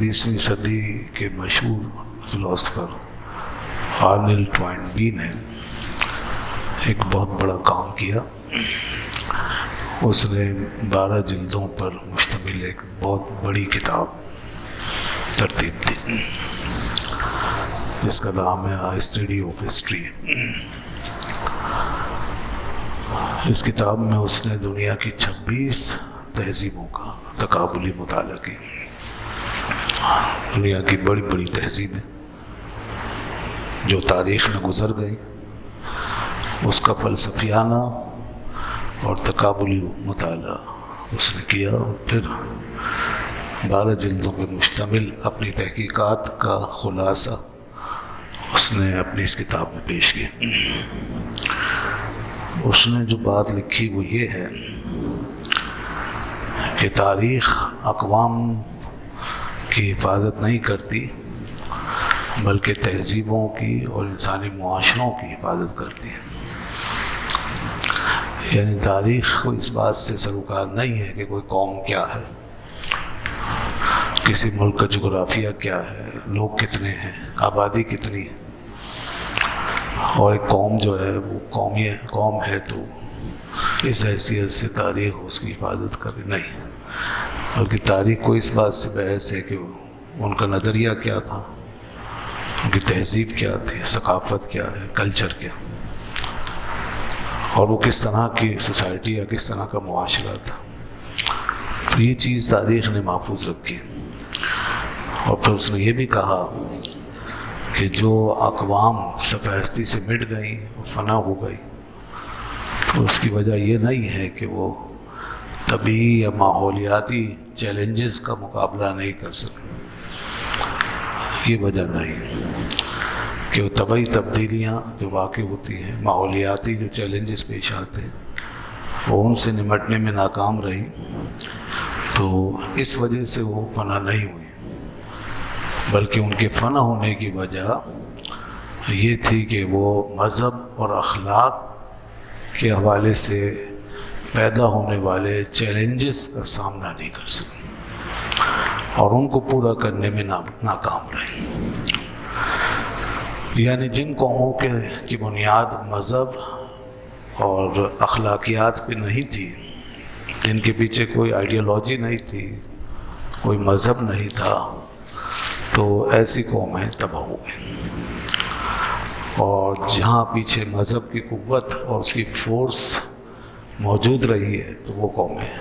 20ویں صدی کے مشہور فلاسفر آرنلڈ ٹوائنبی نے ایک بہت بڑا کام کیا. اس نے 12 جلدوں پر مشتمل ایک بہت بڑی کتاب ترتیب دی جس کا نام ہے اسٹڈی آف ہسٹری. اس کتاب میں اس نے دنیا کی 26 تہذیبوں کا تقابلی مطالعہ کیا. دنیا کی بڑی بڑی تہذیبیں جو تاریخ میں گزر گئی، اس کا فلسفیانہ اور تقابلی مطالعہ اس نے کیا، اور پھر 12 جلدوں پہ مشتمل اپنی تحقیقات کا خلاصہ اس نے اپنی اس کتاب میں پیش کیا. اس نے جو بات لکھی وہ یہ ہے کہ تاریخ اقوام کی حفاظت نہیں کرتی بلکہ تہذیبوں کی اور انسانی معاشروں کی حفاظت کرتی ہے. یعنی تاریخ کو اس بات سے سروکار نہیں ہے کہ کوئی قوم کیا ہے، کسی ملک کا جغرافیہ کیا ہے، لوگ کتنے ہیں، آبادی کتنی ہے، اور ایک قوم جو ہے وہ قوم ہے تو اس حیثیت سے تاریخ اس کی حفاظت کرے. نہیں، بلکہ تاریخ کو اس بات سے بحث ہے کہ ان کا نظریہ کیا تھا، ان کی تہذیب کیا تھی، ثقافت کیا ہے، کلچر کیا، اور وہ کس طرح کی سوسائٹی یا کس طرح کا معاشرہ تھا. تو یہ چیز تاریخ نے محفوظ رکھی. اور پھر اس نے یہ بھی کہا کہ جو اقوام صفحہ ہستی سے مٹ گئی اور فنا ہو گئی تو اس کی وجہ یہ نہیں ہے کہ وہ طبعی یا ماحولیاتی چیلنجز کا مقابلہ نہیں کر سکے. یہ وجہ نہیں کہ وہ طبعی تبدیلیاں جو واقع ہوتی ہیں، ماحولیاتی جو چیلنجز پیش آتے ہیں، وہ ان سے نمٹنے میں ناکام رہی تو اس وجہ سے وہ فنا نہیں ہوئی، بلکہ ان کے فنا ہونے کی وجہ یہ تھی کہ وہ مذہب اور اخلاق کے حوالے سے پیدا ہونے والے چیلنجز کا سامنا نہیں کر سکے اور ان کو پورا کرنے میں ناکام رہے. یعنی جن قوموں کی بنیاد مذہب اور اخلاقیات پہ نہیں تھی، جن کے پیچھے کوئی آئیڈیالوجی نہیں تھی، کوئی مذہب نہیں تھا، تو ایسی قومیں تباہ ہو گئیں. اور جہاں پیچھے مذہب کی قوت اور اس کی فورس موجود رہی ہے تو وہ قومیں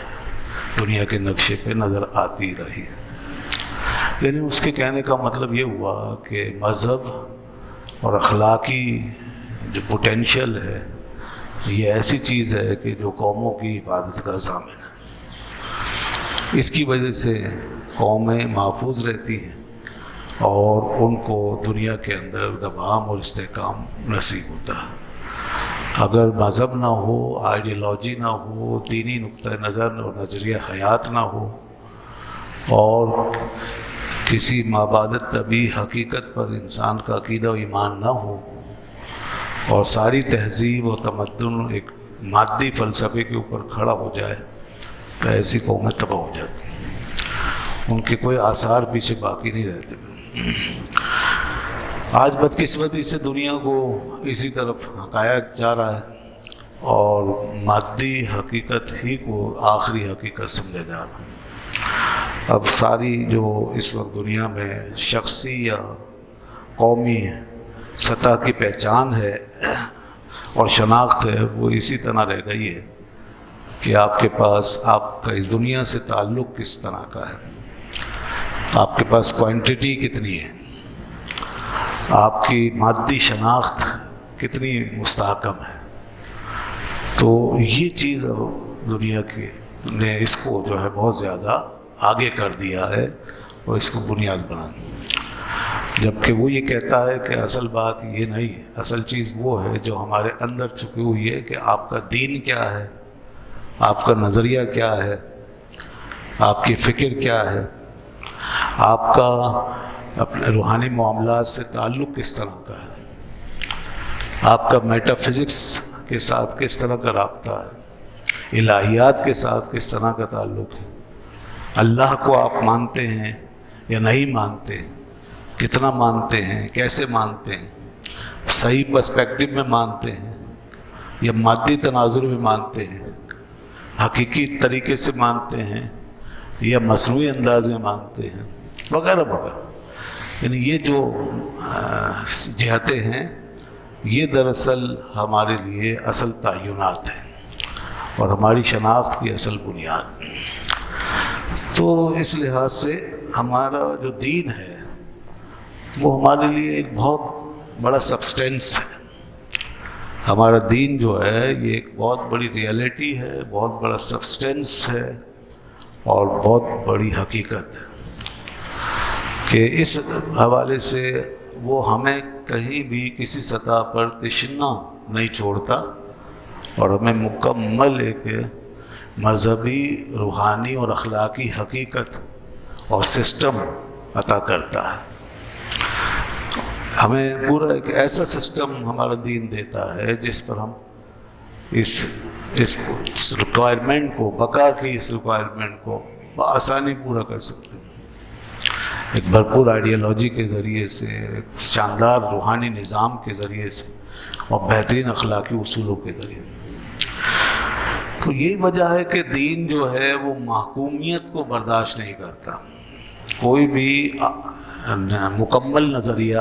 دنیا کے نقشے پہ نظر آتی رہی. یعنی اس کے کہنے کا مطلب یہ ہوا کہ مذہب اور اخلاقی جو پوٹینشیل ہے یہ ایسی چیز ہے کہ جو قوموں کی حفاظت کا ضامن ہے. اس کی وجہ سے قومیں محفوظ رہتی ہیں اور ان کو دنیا کے اندر دوام اور استحکام نصیب ہوتا ہے. اگر مذہب نہ ہو، آئیڈیالوجی نہ ہو، دینی نقطہ نظر اور نظریہ حیات نہ ہو، اور کسی مابعدت طبعی حقیقت پر انسان کا عقیدہ و ایمان نہ ہو، اور ساری تہذیب و تمدن ایک مادی فلسفے کے اوپر کھڑا ہو جائے تو ایسی قومیں تباہ ہو جاتی ہیں، ان کے کوئی آثار پیچھے باقی نہیں رہتے. آج بدقسمتی سے دنیا کو اسی طرف ہکایا جا رہا ہے اور مادی حقیقت ہی کو آخری حقیقت سمجھا جا رہا ہے. اب ساری جو اس وقت دنیا میں شخصی یا قومی سطح کی پہچان ہے اور شناخت ہے وہ اسی طرح رہ گئی ہے کہ آپ کے پاس آپ کا اس دنیا سے تعلق کس طرح کا ہے، آپ کے پاس کوانٹٹی کتنی ہے، آپ کی مادی شناخت کتنی مستحکم ہے. تو یہ چیز اب دنیا کی نے اس کو جو ہے بہت زیادہ آگے کر دیا ہے اور اس کو بنیاد بنا دی. جبکہ وہ یہ کہتا ہے کہ اصل بات یہ نہیں ہے، اصل چیز وہ ہے جو ہمارے اندر چھپی ہوئی ہے کہ آپ کا دین کیا ہے، آپ کا نظریہ کیا ہے، آپ کی فکر کیا ہے، آپ کا اپنے روحانی معاملات سے تعلق کس طرح کا ہے، آپ کا میٹا فزکس کے ساتھ کس طرح کا رابطہ ہے، الہیات کے ساتھ کس طرح کا تعلق ہے، اللہ کو آپ مانتے ہیں یا نہیں مانتے، کتنا مانتے ہیں، کیسے مانتے ہیں، صحیح پرسپیکٹو میں مانتے ہیں یا مادی تناظر میں مانتے ہیں، حقیقی طریقے سے مانتے ہیں یا مصنوعی انداز میں مانتے ہیں، وغیرہ وغیرہ. یعنی یہ جو جہتیں ہیں یہ دراصل ہمارے لیے اصل تعینات ہیں اور ہماری شناخت کی اصل بنیاد. تو اس لحاظ سے ہمارا جو دین ہے وہ ہمارے لیے ایک بہت بڑا سبسٹینس ہے. ہمارا دین جو ہے یہ ایک بہت بڑی ریئلٹی ہے، بہت بڑا سبسٹینس ہے اور بہت بڑی حقیقت ہے کہ اس حوالے سے وہ ہمیں کہیں بھی کسی سطح پر تشنا نہیں چھوڑتا اور ہمیں مکمل ایک مذہبی، روحانی اور اخلاقی حقیقت اور سسٹم عطا کرتا ہے. ہمیں پورا ایک ایسا سسٹم ہمارا دین دیتا ہے جس پر ہم اس ریکوائرمنٹ کو، بقا کی اس ریکوائرمنٹ کو بآسانی پورا کر سکتے ہیں. ایک بھرپور آئیڈیالوجی کے ذریعے سے، ایک شاندار روحانی نظام کے ذریعے سے اور بہترین اخلاقی اصولوں کے ذریعے. تو یہی وجہ ہے کہ دین جو ہے وہ محکومیت کو برداشت نہیں کرتا. کوئی بھی مکمل نظریہ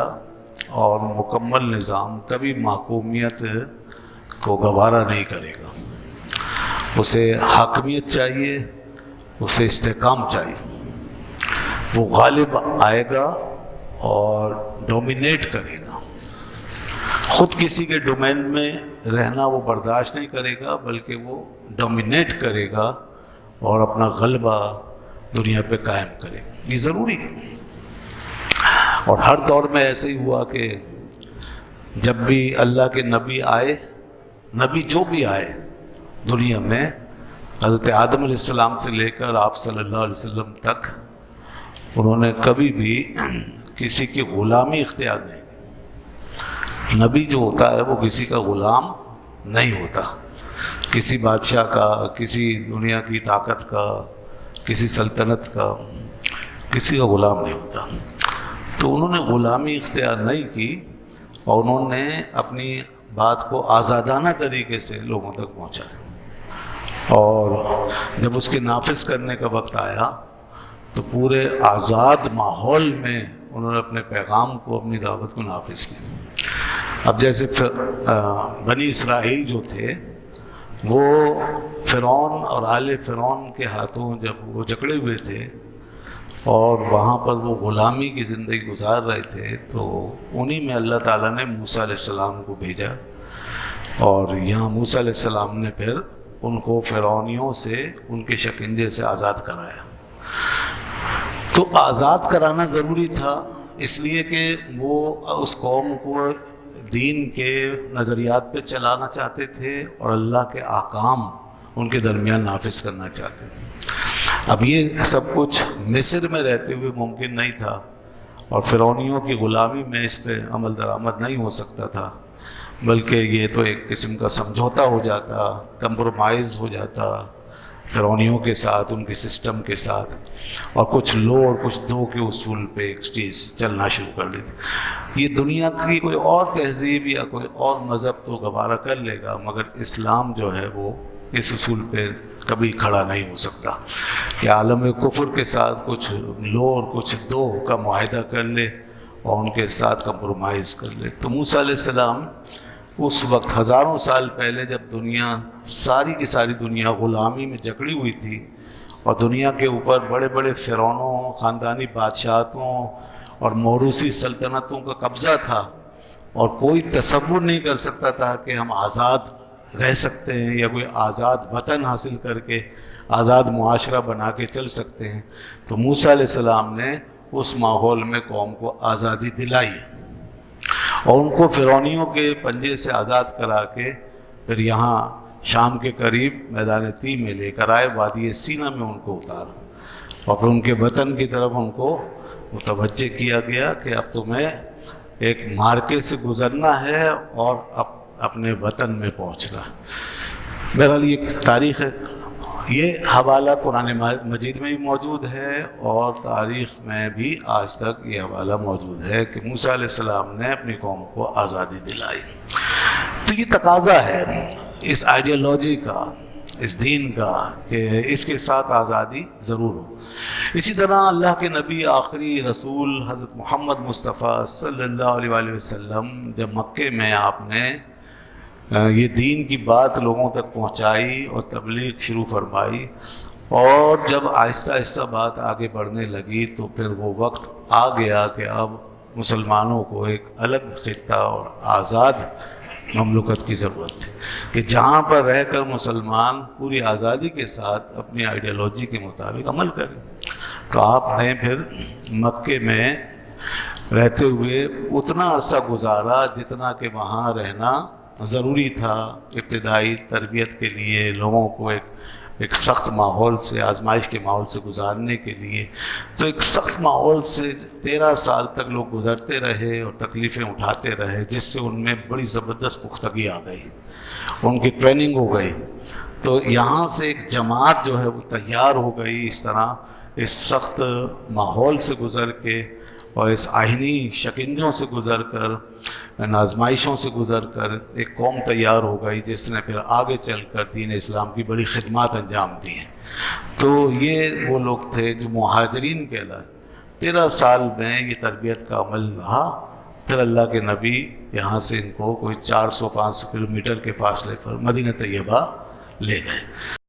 اور مکمل نظام کبھی محکومیت کو گوارا نہیں کرے گا. اسے حاکمیت چاہیے، اسے استحکام چاہیے. وہ غالب آئے گا اور ڈومینیٹ کرے گا. خود کسی کے ڈومین میں رہنا وہ برداشت نہیں کرے گا، بلکہ وہ ڈومینیٹ کرے گا اور اپنا غلبہ دنیا پہ قائم کرے گا. یہ ضروری ہے. اور ہر دور میں ایسے ہی ہوا کہ جب بھی اللہ کے نبی آئے، نبی جو بھی آئے دنیا میں، حضرت آدم علیہ السلام سے لے کر آپ صلی اللہ علیہ وسلم تک، انہوں نے کبھی بھی کسی کی غلامی اختیار نہیں کی. نبی جو ہوتا ہے وہ کسی کا غلام نہیں ہوتا، کسی بادشاہ کا، کسی دنیا کی طاقت کا، کسی سلطنت کا، کسی کا غلام نہیں ہوتا. تو انہوں نے غلامی اختیار نہیں کی اور انہوں نے اپنی بات کو آزادانہ طریقے سے لوگوں تک پہنچایا. اور جب اس کے نافذ کرنے کا وقت آیا تو پورے آزاد ماحول میں انہوں نے اپنے پیغام کو، اپنی دعوت کو نافذ کیا. اب جیسے بنی اسرائیل جو تھے وہ فرعون اور آل فرعون کے ہاتھوں جب وہ جکڑے ہوئے تھے اور وہاں پر وہ غلامی کی زندگی گزار رہے تھے، تو انہی میں اللہ تعالیٰ نے موسیٰ علیہ السلام کو بھیجا اور یہاں موسیٰ علیہ السلام نے پھر ان کو فرعونیوں سے، ان کے شکنجے سے آزاد کرایا. تو آزاد کرانا ضروری تھا اس لیے کہ وہ اس قوم کو دین کے نظریات پہ چلانا چاہتے تھے اور اللہ کے احکام ان کے درمیان نافذ کرنا چاہتے تھے. اب یہ سب کچھ مصر میں رہتے ہوئے ممکن نہیں تھا اور فرعونیوں کی غلامی میں اس پہ عمل درآمد نہیں ہو سکتا تھا، بلکہ یہ تو ایک قسم کا سمجھوتا ہو جاتا، کمپرومائز ہو جاتا فرعونیوں کے ساتھ، ان کے سسٹم کے ساتھ، اور کچھ لو اور کچھ دو کے اصول پہ ایک چیز چلنا شروع کر دیتی. یہ دنیا کی کوئی اور تہذیب یا کوئی اور مذہب تو گوارا کر لے گا، مگر اسلام جو ہے وہ اس اصول پہ کبھی کھڑا نہیں ہو سکتا کہ عالم کفر کے ساتھ کچھ لو اور کچھ دو کا معاہدہ کر لے اور ان کے ساتھ کمپرومائز کر لے. تو موسیٰ علیہ السلام اس وقت ہزاروں سال پہلے جب دنیا ساری کی ساری دنیا غلامی میں جکڑی ہوئی تھی اور دنیا کے اوپر بڑے بڑے فرعونوں، خاندانی بادشاہتوں اور موروثی سلطنتوں کا قبضہ تھا اور کوئی تصور نہیں کر سکتا تھا کہ ہم آزاد رہ سکتے ہیں یا کوئی آزاد وطن حاصل کر کے آزاد معاشرہ بنا کے چل سکتے ہیں، تو موسیٰ علیہ السلام نے اس ماحول میں قوم کو آزادی دلائی اور ان کو فرعونیوں کے پنجے سے آزاد کرا کے پھر یہاں شام کے قریب میدان طی میں لے کر آئے، وادی سینا میں ان کو اتارا اور پھر ان کے وطن کی طرف ان کو متوجہ کیا گیا کہ اب تمہیں ایک مارکے سے گزرنا ہے اور اب اپنے وطن میں پہنچنا ہے. بہرحال یہ تاریخ یہ حوالہ قرآن مجید میں بھی موجود ہے اور تاریخ میں بھی آج تک یہ حوالہ موجود ہے کہ موسیٰ علیہ السلام نے اپنی قوم کو آزادی دلائی۔ تو یہ تقاضا ہے اس آئیڈیالوجی کا، اس دین کا، کہ اس کے ساتھ آزادی ضرور ہو۔ اسی طرح اللہ کے نبی آخری رسول حضرت محمد مصطفیٰ صلی اللہ علیہ وآلہ وسلم جب مکے میں آپ نے یہ دین کی بات لوگوں تک پہنچائی اور تبلیغ شروع فرمائی، اور جب آہستہ آہستہ بات آگے بڑھنے لگی تو پھر وہ وقت آ گیا کہ اب مسلمانوں کو ایک الگ خطہ اور آزاد مملکت کی ضرورت تھی، کہ جہاں پر رہ کر مسلمان پوری آزادی کے ساتھ اپنی آئیڈیالوجی کے مطابق عمل کریں۔ تو آپ نے پھر مکے میں رہتے ہوئے اتنا عرصہ گزارا جتنا کہ وہاں رہنا ضروری تھا، ابتدائی تربیت کے لیے، لوگوں کو ایک سخت ماحول سے، آزمائش کے ماحول سے گزارنے کے لیے۔ تو ایک سخت ماحول سے 13 سال تک لوگ گزرتے رہے اور تکلیفیں اٹھاتے رہے، جس سے ان میں بڑی زبردست پختگی آ گئی، ان کی ٹریننگ ہو گئی۔ تو یہاں سے ایک جماعت جو ہے وہ تیار ہو گئی، اس طرح اس سخت ماحول سے گزر کے اور اس آئینی شکنجوں سے گزر کر، آزمائشوں سے گزر کر ایک قوم تیار ہو گئی جس نے پھر آگے چل کر دین اسلام کی بڑی خدمات انجام دی ہیں۔ تو یہ وہ لوگ تھے جو مہاجرین کہلائے۔ 13 سال میں یہ تربیت کا عمل رہا، پھر اللہ کے نبی یہاں سے ان کو کوئی 400-500 کلومیٹر کے فاصلے پر مدینہ طیبہ لے گئے۔